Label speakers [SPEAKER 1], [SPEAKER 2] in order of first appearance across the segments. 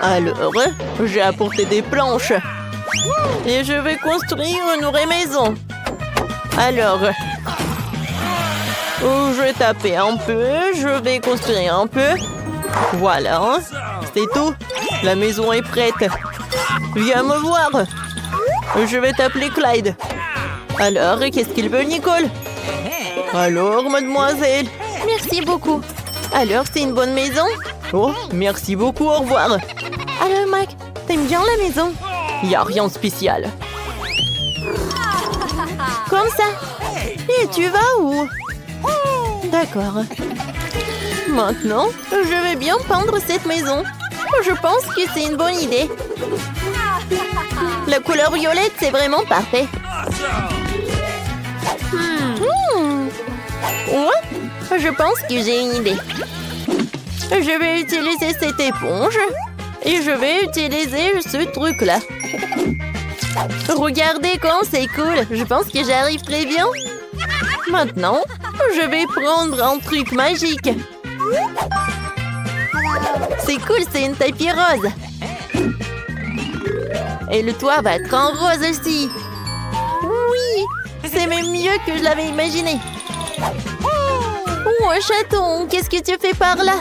[SPEAKER 1] Alors, j'ai apporté des planches. Et je vais construire une vraie maison. Alors, je vais taper un peu, je vais construire un peu. Voilà, c'est tout. La maison est prête. Viens me voir. Je vais t'appeler Clyde. Alors, qu'est-ce qu'il veut, Nicole? Alors, mademoiselle? Merci beaucoup. Alors, c'est une bonne maison? Oh, merci beaucoup, au revoir. Alors, Mike, t'aimes bien la maison? Y a rien de spécial. Comme ça. Et tu vas où? D'accord. Maintenant, je vais bien peindre cette maison. Je pense que c'est une bonne idée. La couleur violette, c'est vraiment parfait. Ouais, je pense que j'ai une idée. Je vais utiliser cette éponge et je vais utiliser ce truc-là. Regardez comme c'est cool. Je pense que j'arrive très bien. Maintenant, je vais prendre un truc magique. C'est cool, c'est une tapis rose. Et le toit va être en rose aussi. Oui, c'est même mieux que je l'avais imaginé. Oh, chaton, qu'est-ce que tu fais par là?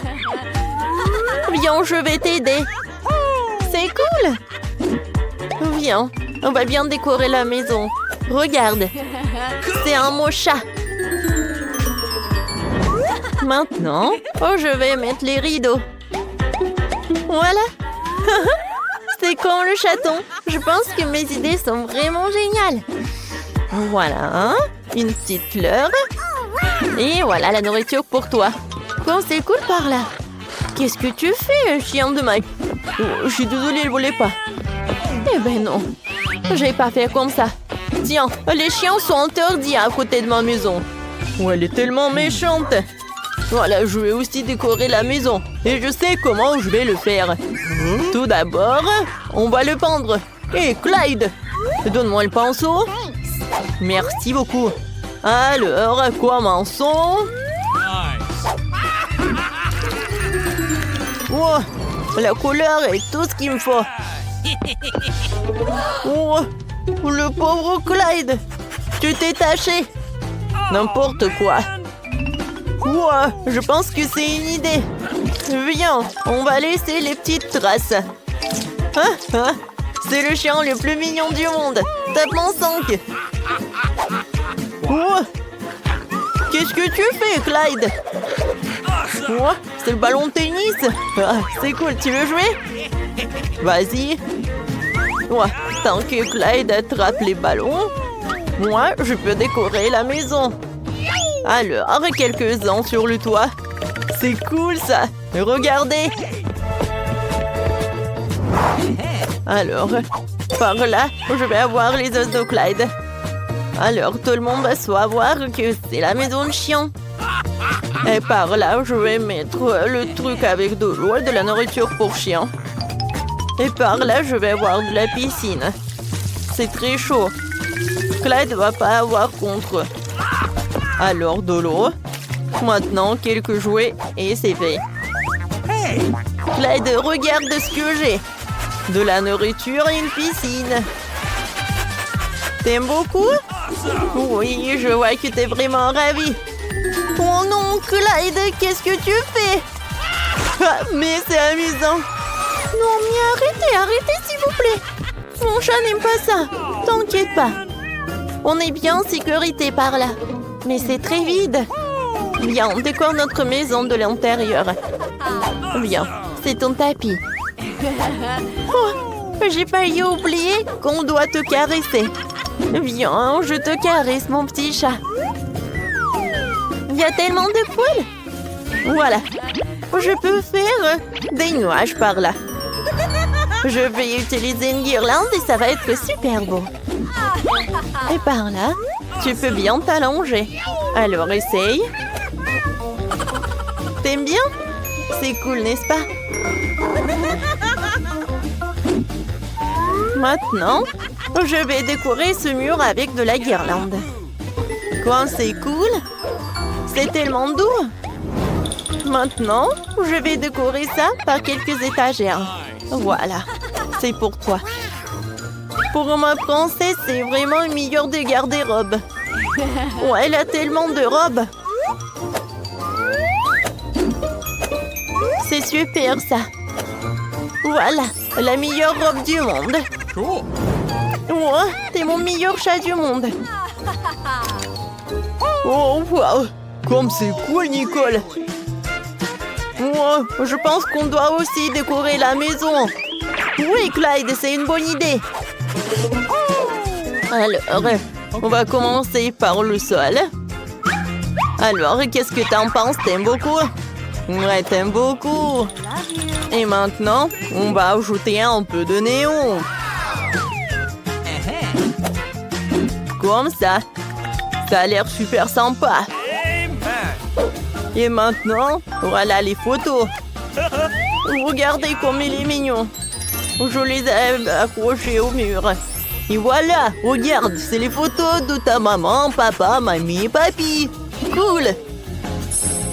[SPEAKER 1] Viens, je vais t'aider. C'est cool. Viens, on va bien décorer la maison. Regarde, c'est un mot chat. Maintenant, je vais mettre les rideaux. Voilà. C'est comme le chaton. Je pense que mes idées sont vraiment géniales. Voilà, une petite fleur. Et voilà la nourriture pour toi. Bon, c'est cool par là. Qu'est-ce que tu fais, chien de Mike? Oh, je suis désolée, elle voulait pas. Eh ben non, je vais pas faire comme ça. Tiens, les chiens sont interdits à côté de ma maison. Oh, elle est tellement méchante. Voilà, je vais aussi décorer la maison. Et je sais comment je vais le faire. Tout d'abord, on va le peindre. Hé, Clyde, donne-moi le pinceau. Merci beaucoup. Alors, commençons. Oh, la couleur est tout ce qu'il me faut. Oh, le pauvre Clyde. Tu t'es taché. N'importe quoi. Wow, je pense que c'est une idée. Viens, on va laisser les petites traces. C'est le chien le plus mignon du monde. Tape en 5. Wow. Qu'est-ce que tu fais, Clyde? Wow, c'est le ballon de tennis. C'est cool, tu veux jouer? Vas-y. Ouais, tant que Clyde attrape les ballons, moi, je peux décorer la maison. Alors, quelques-uns sur le toit. C'est cool, ça. Regardez. Alors, par là, je vais avoir les os de Clyde. Alors, tout le monde va savoir que c'est la maison de chien. Et par là, je vais mettre le truc avec de l'eau et de la nourriture pour chien. Et par là, je vais avoir de la piscine. C'est très chaud. Clyde ne va pas avoir contre. Alors, de l'eau. Maintenant, quelques jouets et c'est fait. Clyde, regarde ce que j'ai. De la nourriture et une piscine. T'aimes beaucoup? Oui, je vois que t'es vraiment ravi. Oh non, Clyde, qu'est-ce que tu fais? Mais c'est amusant. Non, mais arrêtez, s'il vous plaît. Mon chat n'aime pas ça. T'inquiète pas. On est bien en sécurité par là. Mais c'est très vide. Viens, on décore notre maison de l'intérieur. Viens, c'est ton tapis. Oh, j'ai failli oublier qu'on doit te caresser. Viens, je te caresse, mon petit chat. Il y a tellement de poils. Voilà. Je peux faire des nuages par là. Je vais utiliser une guirlande et ça va être super beau. Et par là, tu peux bien t'allonger. Alors, essaye. T'aimes bien? C'est cool, n'est-ce pas? Maintenant, je vais décorer ce mur avec de la guirlande. Quoi, c'est cool? C'est tellement doux. Maintenant, je vais décorer ça par quelques étagères. Voilà, c'est pour toi. Pour ma princesse, c'est vraiment une meilleure des garde-robes. Oh, elle a tellement de robes. C'est super, ça. Voilà, la meilleure robe du monde.
[SPEAKER 2] Cool.
[SPEAKER 1] Oh, t'es mon meilleur chat du monde. Oh, wow. Comme c'est cool, Nicole. Oh, je pense qu'on doit aussi décorer la maison. Oui, Clyde, c'est une bonne idée. Alors, on va commencer par le sol. Alors, qu'est-ce que t'en penses? T'aimes beaucoup? Ouais, t'aimes beaucoup. Et maintenant, on va ajouter un peu de néon. Comme ça. Ça a l'air super sympa. Et maintenant, voilà les photos. Regardez comme il est mignon. Je les ai accrochées au mur. Et voilà, regarde, c'est les photos de ta maman, papa, mamie et papy. Cool.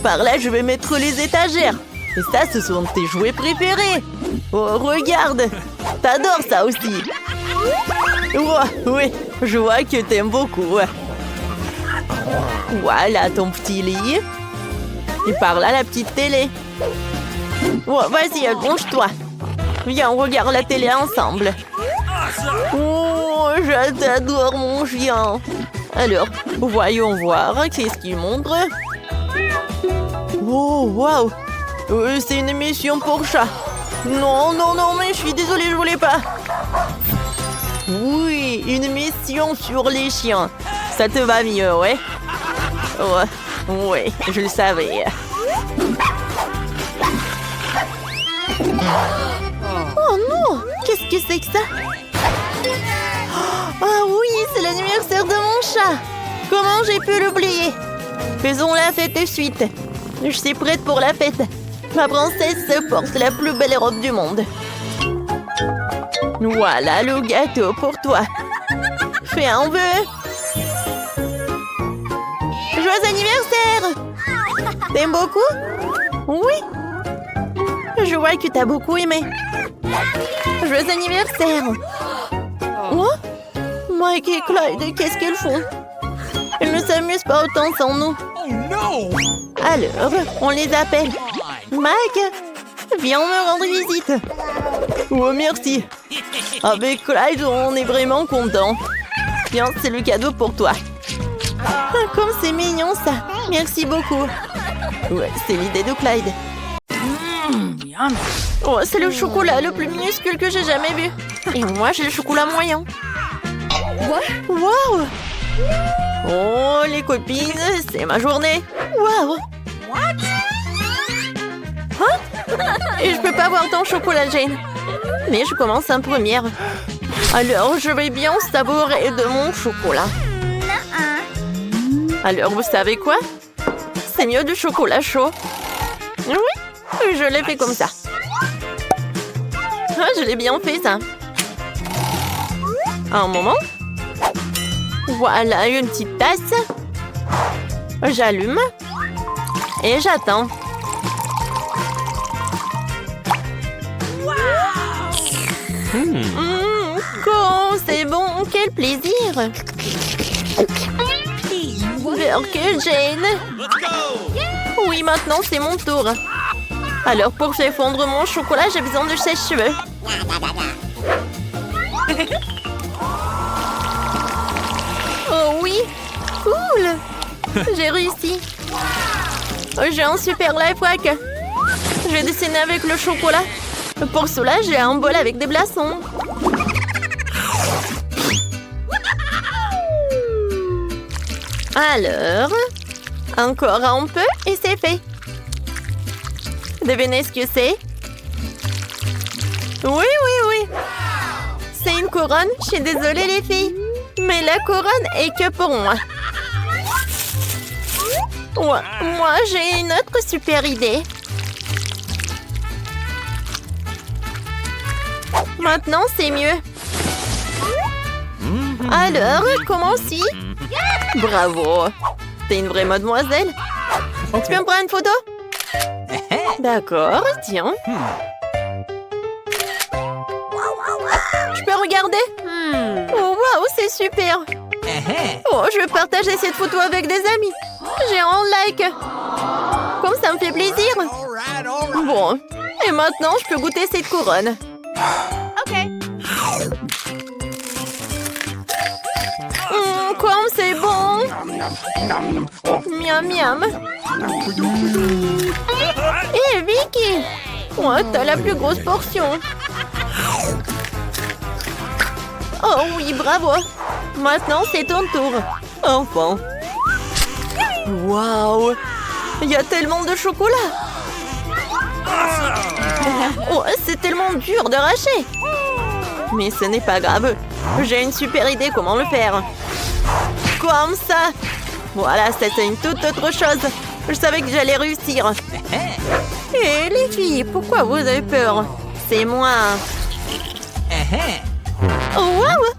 [SPEAKER 1] Par là, je vais mettre les étagères. Et ça, ce sont tes jouets préférés. Oh, regarde. T'adores ça aussi. Oh, oui, je vois que t'aimes beaucoup. Voilà ton petit lit. Et par là, la petite télé. Oh, vas-y, allonge-toi. Viens, on regarde la télé ensemble. Oh, je t'adore, mon chien. Alors, voyons voir. Qu'est-ce qu'il montre? Oh, waouh. C'est une émission pour chat. Non, non, non, mais je suis désolée, je voulais pas. Oui, une émission sur les chiens. Ça te va mieux, ouais? Ouais, ouais, je le savais. Oh non! Qu'est-ce que c'est que ça? Ah oui, c'est l'anniversaire de mon chat! Comment j'ai pu l'oublier? Faisons la fête de suite. Je suis prête pour la fête. Ma princesse porte la plus belle robe du monde. Voilà le gâteau pour toi. Fais un vœu. Joyeux anniversaire! T'aimes beaucoup? Oui. Je vois que t'as beaucoup aimé. Joyeux anniversaire! Oh? Mike et Clyde, qu'est-ce qu'ils font? Ils ne s'amusent pas autant sans nous.
[SPEAKER 2] Oh no!
[SPEAKER 1] Alors, on les appelle. Mike, viens me rendre visite. Oh, merci. Avec Clyde, on est vraiment content. Tiens, c'est le cadeau pour toi. Ah, comme c'est mignon ça. Merci beaucoup. Ouais, c'est l'idée de Clyde. Oh, c'est le chocolat le plus minuscule que j'ai jamais vu. Et moi, j'ai le chocolat moyen. Waouh! Oh, les copines, c'est ma journée. Waouh! Hein? Et je peux pas avoir ton chocolat, Jane. Mais je commence en première. Alors, je vais bien savourer de mon chocolat. Alors, vous savez quoi? C'est mieux du chocolat chaud. Oui, je l'ai fait comme ça. Ah, je l'ai bien fait, ça. Un moment. Voilà, une petite tasse. J'allume. Et j'attends. Oh, c'est bon, quel plaisir. Burke, Jane. Oui, maintenant c'est mon tour. Alors pour faire fondre mon chocolat, j'ai besoin de sèche-cheveux. Oh oui, cool. J'ai réussi. J'ai un super life hack. Je vais dessiner avec le chocolat. Pour cela, j'ai un bol avec des glaçons. Alors, encore un peu et c'est fait. Devinez ce que c'est? Oui, oui, oui. C'est une couronne. Je suis désolée les filles. Mais la couronne est que pour moi. Ouais, moi, j'ai une autre super idée. Maintenant, c'est mieux. Alors, comment si? Bravo. T'es une vraie mademoiselle. Tu peux me prendre une photo? D'accord, tiens. regardez. Oh, waouh, c'est super. Oh, je vais partager cette photo avec des amis. J'ai un like. Comme ça me fait plaisir. Bon, et maintenant, je peux goûter cette couronne.
[SPEAKER 2] OK.
[SPEAKER 1] Comme c'est bon. Miam, miam. Hé, Vicky. Oh, t'as la plus grosse portion. Oh oui, bravo. Maintenant, c'est ton tour. Enfin. Waouh. Il y a tellement de chocolat. Oh, c'est tellement dur d'arracher. Mais ce n'est pas grave. J'ai une super idée comment le faire. Comme ça. Voilà, c'est une toute autre chose. Je savais que j'allais réussir. Hé, les filles, pourquoi vous avez peur? C'est moi. Oh, waouh.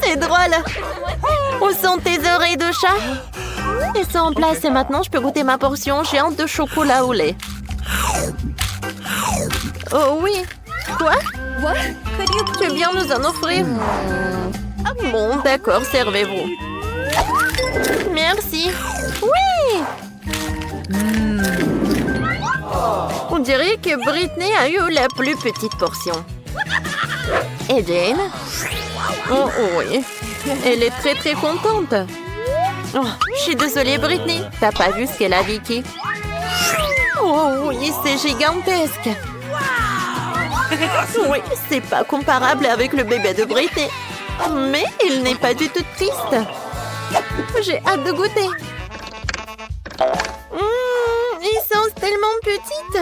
[SPEAKER 1] C'est drôle. Où sont tes oreilles de chat? Elles sont en place et maintenant je peux goûter ma portion géante de chocolat au lait. Oh oui. Quoi? Tu veux bien nous en offrir? Bon, d'accord, servez-vous. Merci. Oui. On dirait que Britney a eu la plus petite portion. Et Jane? Oh oui. Elle est très très contente. Oh, je suis désolée, Britney. T'as pas vu ce qu'elle a, Vicky? Oh oui, c'est gigantesque. Oui, c'est pas comparable avec le bébé de Britney. Mais il n'est pas du tout triste. J'ai hâte de goûter. Ils sont tellement petites.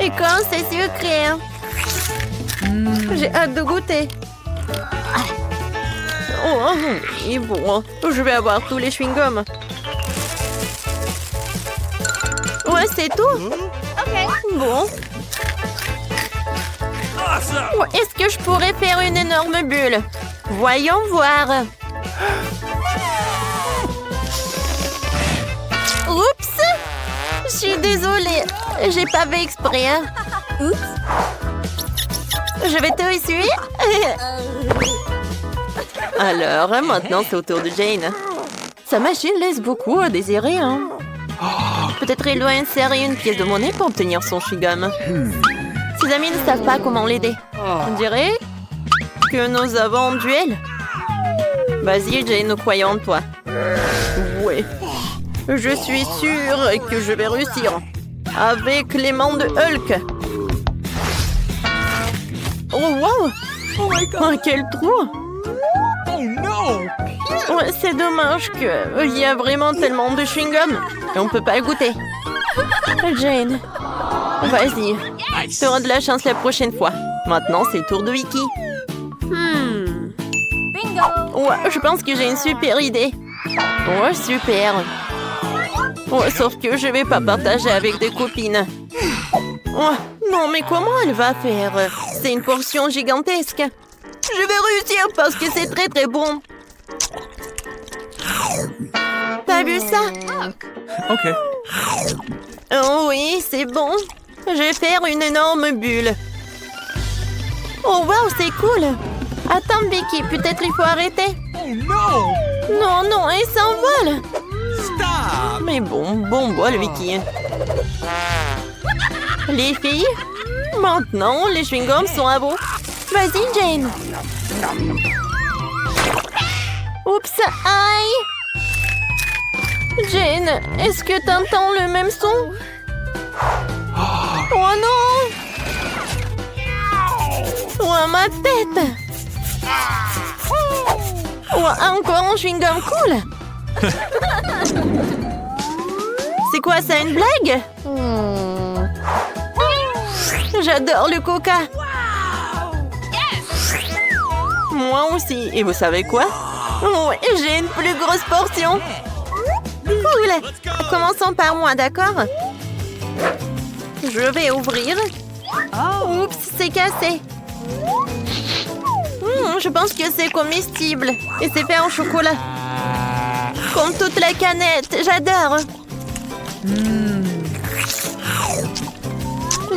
[SPEAKER 1] Et quand c'est sucré. J'ai hâte de goûter. Oh, et bon, je vais avoir tous les chewing-gums. Ouais, c'est tout. Bon. Est-ce que je pourrais faire une énorme bulle? Voyons voir. Oups! Je suis désolée. J'ai pas fait exprès. Hein. Oups. Je vais te essuyer. Alors, maintenant, c'est au tour de Jane. Sa machine laisse beaucoup à désirer. Hein. Peut-être il doit insérer une pièce de monnaie pour obtenir son chewing-gum. Ses amis ne savent pas comment l'aider. On dirait que nous avons un duel. Vas-y, Jane, nous croyons en toi. Oui. Je suis sûre que je vais réussir. Avec les mains de Hulk. Oh, wow! Oh, quel trou!
[SPEAKER 3] Oh non!
[SPEAKER 1] Ouais, c'est dommage qu'il y a vraiment tellement de chewing-gum. Et on peut pas le goûter. Jane, vas-y. Tu auras de la chance la prochaine fois. Maintenant, c'est le tour de Vicky.
[SPEAKER 2] Bingo!
[SPEAKER 1] Ouais, je pense que j'ai une super idée. Ouais, super. Ouais, sauf que je vais pas partager avec des copines. Ouais, non, mais comment elle va faire? C'est une portion gigantesque. Je vais réussir parce que c'est très très bon. T'as vu ça?
[SPEAKER 3] OK.
[SPEAKER 1] Oh oui, c'est bon. Je vais faire une énorme bulle. Oh wow, c'est cool. Attends, Vicky, peut-être il faut arrêter.
[SPEAKER 3] Oh non!
[SPEAKER 1] Non, non, elle s'envole.
[SPEAKER 3] Stop!
[SPEAKER 1] Mais bon bol, Vicky. Les filles, maintenant, les chewing-gums sont à vous. Vas-y, Jane. Oups, aïe. Jane, est-ce que t'entends le même son? Oh non! Oh, ma tête! Oh, encore un chewing-gum cool! C'est quoi ça, une blague? J'adore le coca! Moi aussi. Et vous savez quoi? Oh, j'ai une plus grosse portion! Cool! Commençons par moi, d'accord? Je vais ouvrir. Oups, c'est cassé. Je pense que c'est comestible. Et c'est fait en chocolat. Comme toute la canette. J'adore.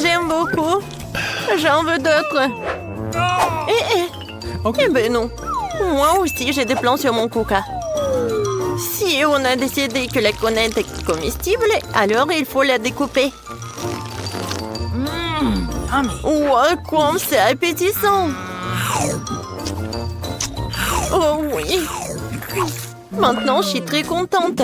[SPEAKER 1] J'aime beaucoup. J'en veux d'autres.
[SPEAKER 3] Ok.
[SPEAKER 1] Eh ben non. Moi aussi, j'ai des plans sur mon coca. Si on a décidé que la canette est comestible, alors il faut la découper. Wow, comme c'est appétissant! Oh oui! Maintenant, je suis très contente.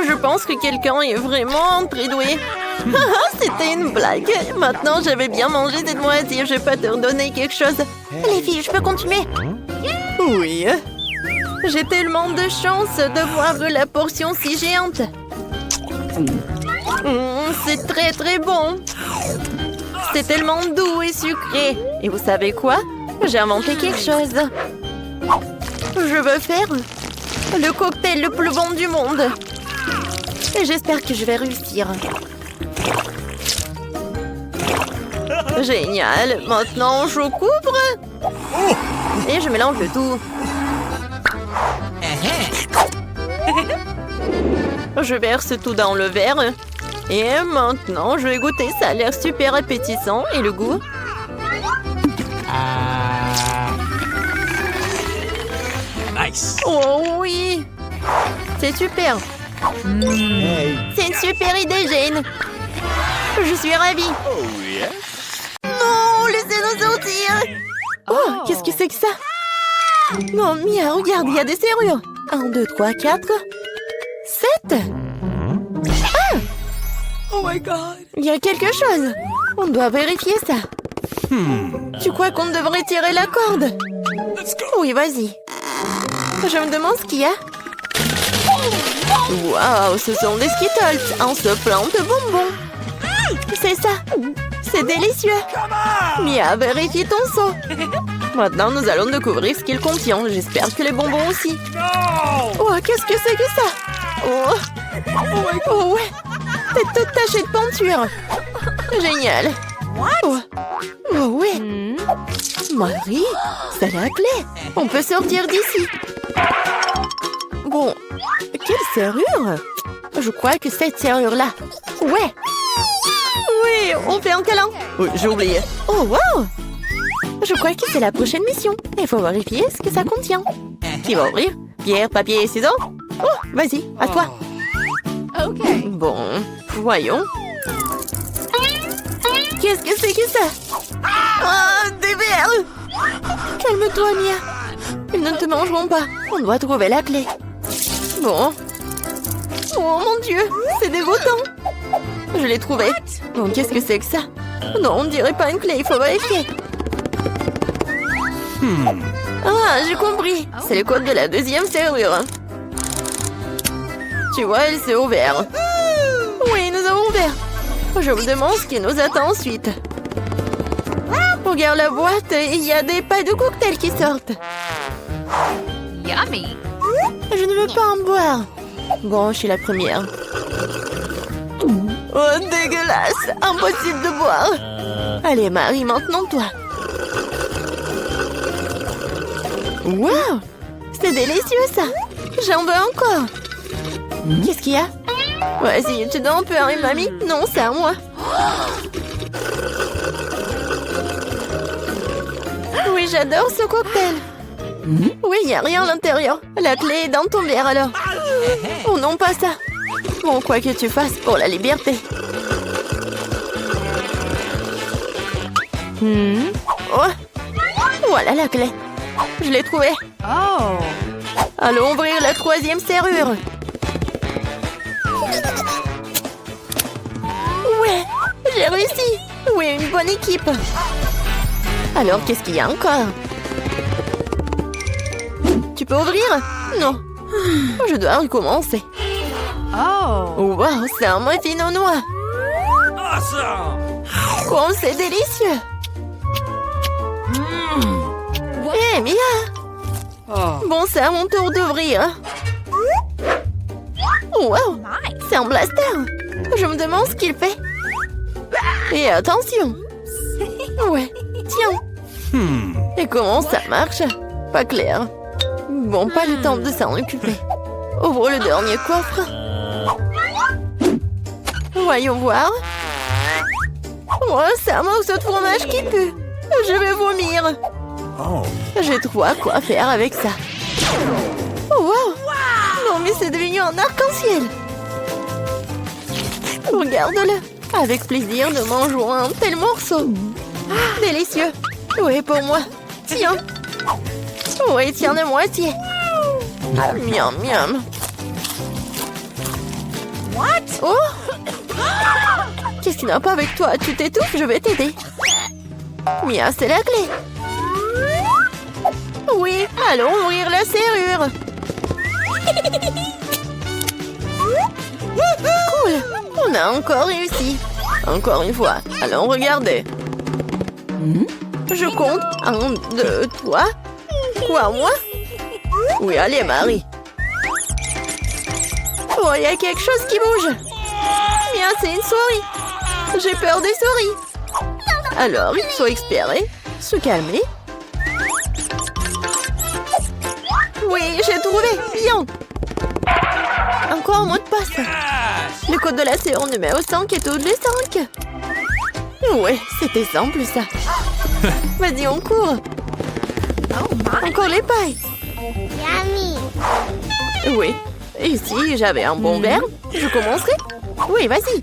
[SPEAKER 1] Je pense que quelqu'un est vraiment très doué. C'était une blague. Maintenant, j'avais bien mangé cette moitié. Je vais pas te redonner quelque chose. Les filles, je peux continuer? Oui. J'ai tellement de chance de voir la portion si géante. C'est très très bon. C'est tellement doux et sucré. Et vous savez quoi? J'ai inventé quelque chose. Je veux faire le cocktail le plus bon du monde. Et j'espère que je vais réussir. Génial. Maintenant, je couvre. Et je mélange le tout. Je verse tout dans le verre. Et maintenant, je vais goûter. Ça a l'air super appétissant. Et le goût?
[SPEAKER 3] Nice.
[SPEAKER 1] Oh oui! C'est super. C'est une super idée, Jane. Je suis ravie.
[SPEAKER 3] Oh yeah.
[SPEAKER 1] Non, laissez-nous sortir. Oh, qu'est-ce que c'est que ça? Non, Mia, regarde, il y a des serrures. 1, 2, 3, 4, 7.
[SPEAKER 3] Oh my god.
[SPEAKER 1] Il y a quelque chose. On doit vérifier ça. Tu crois qu'on devrait tirer la corde?
[SPEAKER 3] Let's go.
[SPEAKER 1] Oui, vas-y. Je me demande ce qu'il y a. Waouh, ce sont des Skittles. On se plante de bonbons. C'est ça. C'est délicieux. Mia, vérifie ton seau. Maintenant, nous allons découvrir ce qu'il contient. J'espère que les bonbons aussi.
[SPEAKER 3] No.
[SPEAKER 1] Oh, qu'est-ce que c'est que ça? Oh ouais. C'est toute tachée de peinture. Génial. Oh ouais. Marie, c'est la clé. On peut sortir d'ici. Bon, quelle serrure? Je crois que cette serrure-là. Ouais. Oui, on fait un câlin. Oui, j'ai oublié. Oh, wow. Je crois que c'est la prochaine mission. Il faut vérifier ce que ça contient. Qui va ouvrir? Pierre, papier, ciseaux? Oh, vas-y, à toi.
[SPEAKER 2] Ok.
[SPEAKER 1] Bon, voyons. Qu'est-ce que c'est que ça? Oh, des verres! Calme-toi, Mia. Ils ne te mangeront pas. On doit trouver la clé. Bon. Oh mon Dieu, c'est dégoûtant. Je l'ai trouvé. Bon, qu'est-ce que c'est que ça? Non, on ne dirait pas une clé, il faut vérifier. Ah, j'ai compris. C'est le code de la deuxième serrure. Tu vois, elle s'est ouverte. Oui, nous avons ouvert. Je me demande ce qui nous attend ensuite. Regarde la boîte, il y a des pailles de cocktail qui sortent.
[SPEAKER 2] Yummy.
[SPEAKER 1] Je ne veux pas en boire. Bon, je suis la première. Oh, dégueulasse! Impossible de boire. Allez, Marie, maintenant toi. Wow! C'est délicieux, ça. J'en veux encore. Qu'est-ce qu'il y a? Vas-y, tu donnes un peu à une mamie? Non, c'est à moi. Oui, j'adore ce cocktail. Oui, il n'y a rien à l'intérieur. La clé est dans ton verre, alors. Oh non, pas ça. Bon, quoi que tu fasses pour la liberté. Oh, voilà la clé. Je l'ai trouvée.
[SPEAKER 2] Oh.
[SPEAKER 1] Allons ouvrir la troisième serrure. Ouais, j'ai réussi. Oui, une bonne équipe. Alors, qu'est-ce qu'il y a encore? Tu peux ouvrir? Non. Je dois recommencer.
[SPEAKER 2] Oh.
[SPEAKER 1] Wow, c'est un muffin aux noix.
[SPEAKER 3] Awesome.
[SPEAKER 1] Oh, c'est délicieux. Hé, Mia. Bon, c'est à mon tour d'ouvrir. Wow, c'est un blaster. Je me demande ce qu'il fait. Et attention. Ouais, tiens. Et comment ça marche? Pas clair. Bon, pas le temps de s'en occuper. Ouvre le dernier coffre. Voyons voir. Oh, c'est un morceau de fromage qui pue. Je vais vomir.
[SPEAKER 3] Oh.
[SPEAKER 1] J'ai trop à quoi faire avec ça. Oh, wow. Non, mais c'est devenu un arc-en-ciel. Regarde-le. Avec plaisir, nous mangeons un tel morceau. Ah, délicieux. Oui, pour moi. Tiens. Oui, tiens la moitié. Miam, miam.
[SPEAKER 2] What?
[SPEAKER 1] Oh! Qu'est-ce qui n'a pas avec toi? Tu t'étouffes, je vais t'aider. Mia, c'est la clé. Oui, allons ouvrir la serrure. Cool, on a encore réussi. Encore une fois, allons regarder. Je compte. 1, 2, 3. Quoi, moi? Oui, allez, Marie. Oh, il y a quelque chose qui bouge. Mia, c'est une souris. J'ai peur des souris. Alors, il faut espérer, se calmer. Oui, j'ai trouvé. Bien. Encore un mot de passe.
[SPEAKER 3] Yes!
[SPEAKER 1] Le code de la séance numéro 5 est au 5. Ouais, c'était simple, ça. Vas-y, on court.
[SPEAKER 2] Oh my.
[SPEAKER 1] Encore les pailles. Oui. Et si j'avais un bon verre, je commencerai. Oui, vas-y.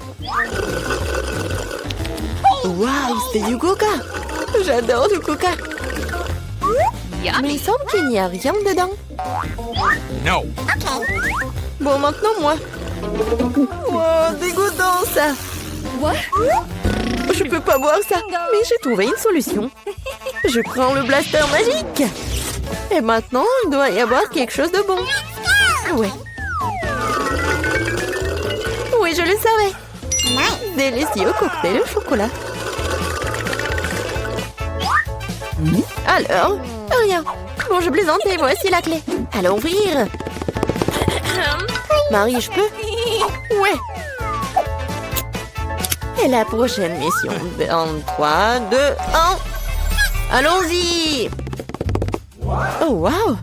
[SPEAKER 1] Waouh, c'est du coca. J'adore du coca. Mais
[SPEAKER 2] Yummy.
[SPEAKER 1] il semble qu'il n'y a rien dedans.
[SPEAKER 3] No.
[SPEAKER 1] Bon, maintenant, moi. Wow, dégoûtant, ça.
[SPEAKER 2] What?
[SPEAKER 1] Je peux pas boire ça. Mais j'ai trouvé une solution. Je prends le blaster magique. Et maintenant, il doit y avoir quelque chose de bon. Ouais. Oui, je le savais. Délicieux cocktail au chocolat. Alors, rien. Bon, je plaisantais, voici la clé. Allons ouvrir. Marie, je peux? Ouais. Et la prochaine mission. Dans 3, 2, 1. Allons-y. Oh, wow.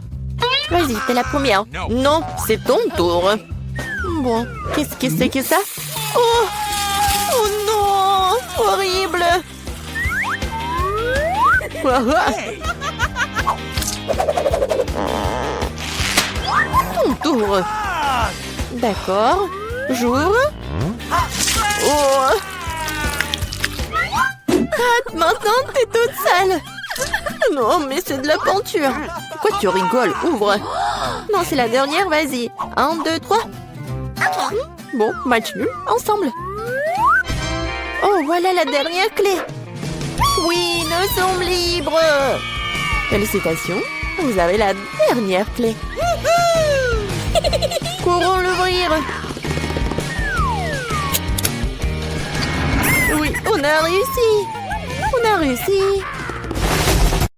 [SPEAKER 1] Vas-y, t'es la première.
[SPEAKER 3] Non.
[SPEAKER 1] Non, c'est ton tour. Bon, qu'est-ce que c'est que ça? Oh! Oh non! Horrible! Ton tour. D'accord. J'ouvre. Oh! Ah, maintenant, t'es toute sale. Non, mais c'est de la peinture. Pourquoi tu rigoles? Ouvre. Non, c'est la dernière, vas-y. 1, 2, 3. Bon, match nul, ensemble. Oh, voilà la dernière clé. Oui, nous sommes libres. Félicitations, vous avez la dernière clé. Courons l'ouvrir. Oui, on a réussi. On a réussi.